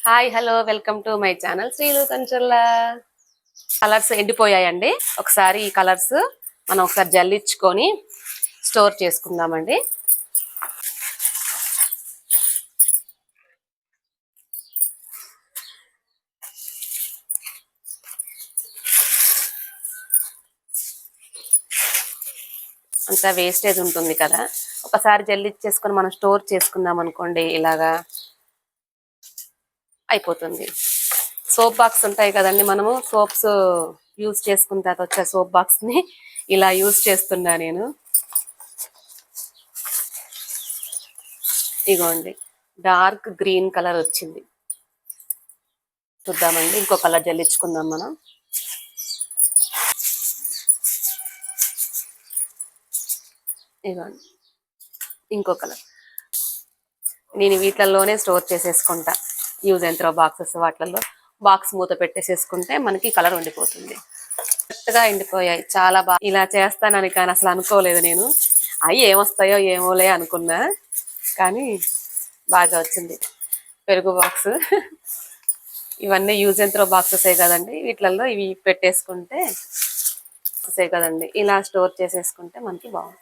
Hi hello welcome to my channel Srilu Kancharla. Colours ఎండిపోయాయండి. ఒకసారి ఈ కలర్స్ మనం ఒకసారి జల్లించుకొని స్టోర్ చేసుకుందామండి. అంతా వేస్టేజ్ ఉంటుంది కదా, ఒకసారి జల్లించేసుకొని మనం స్టోర్ చేసుకుందాం అనుకోండి, ఇలాగా అయిపోతుంది. సోప్ బాక్స్ ఉంటాయి కదండి, మనము సోప్స్ యూజ్ చేసుకున్న తర్వాత వచ్చే సోప్ బాక్స్ ని ఇలా యూజ్ చేస్తున్నా నేను. ఇగోండి, డార్క్ గ్రీన్ కలర్ వచ్చింది. చూద్దామండి, ఇంకో కలర్ జల్లించుకుందాం మనం. ఇగోండి ఇంకో కలర్. నేను వీటిల్లోనే స్టోర్ చేసేసుకుంటా, యూజ్ అండ్ త్రో బాక్సెస్. వాటిల్లో బాక్స్ మూత పెట్టేసేసుకుంటే మనకి కలర్ ఉండిపోతుంది. కరెక్ట్గా ఎండిపోయాయి, చాలా బాగా. ఇలా చేస్తానని కానీ అసలు అనుకోలేదు నేను. అవి ఏమొస్తాయో ఏమోలే అనుకున్నా, కానీ బాగా వచ్చింది. పెరుగు బాక్స్ ఇవన్నీ యూజ్ అండ్ త్రో బాక్సెసే కదండి, వీటిల్లో ఇవి పెట్టేసుకుంటే కదండి, ఇలా స్టోర్ చేసేసుకుంటే మనకి బాగుంటుంది.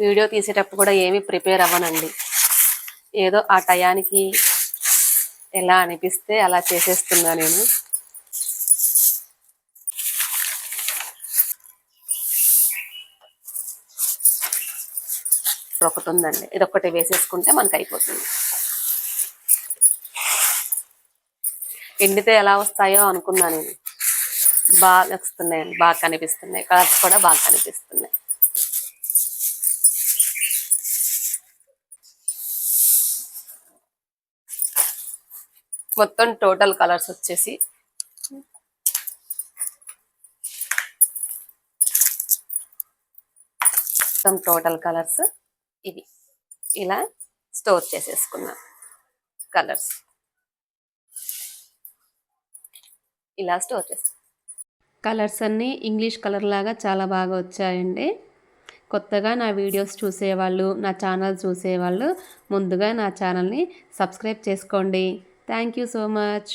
వీడియో తీసేటప్పుడు కూడా ఏమీ ప్రిపేర్ అవ్వనండి, ఏదో ఆ టయానికి ఎలా అనిపిస్తే అలా చేసేస్తున్నా నేను. ఒకటి ఉందండి, ఇది ఒక్కటి వేసేసుకుంటే మనకు అయిపోతుంది. ఎండితే ఎలా వస్తాయో అనుకున్నా నేను. బాగా వస్తున్నాయండి, బాగా కనిపిస్తున్నాయి, కలర్స్ కూడా బాగా కనిపిస్తున్నాయి. మొత్తం టోటల్ కలర్స్ వచ్చేసి టోటల్ కలర్స్ ఇవి. ఇలా స్టోర్ చేసేసుకున్నా కలర్స్, ఇలా స్టోర్ చేస్తాం. కలర్స్ అన్నీ ఇంగ్లీష్ కలర్ లాగా చాలా బాగా వచ్చాయండి. కొత్తగా నా వీడియోస్ చూసేవాళ్ళు, నా ఛానల్ చూసేవాళ్ళు ముందుగా నా ఛానల్ని సబ్స్క్రైబ్ చేసుకోండి. Thank you so much.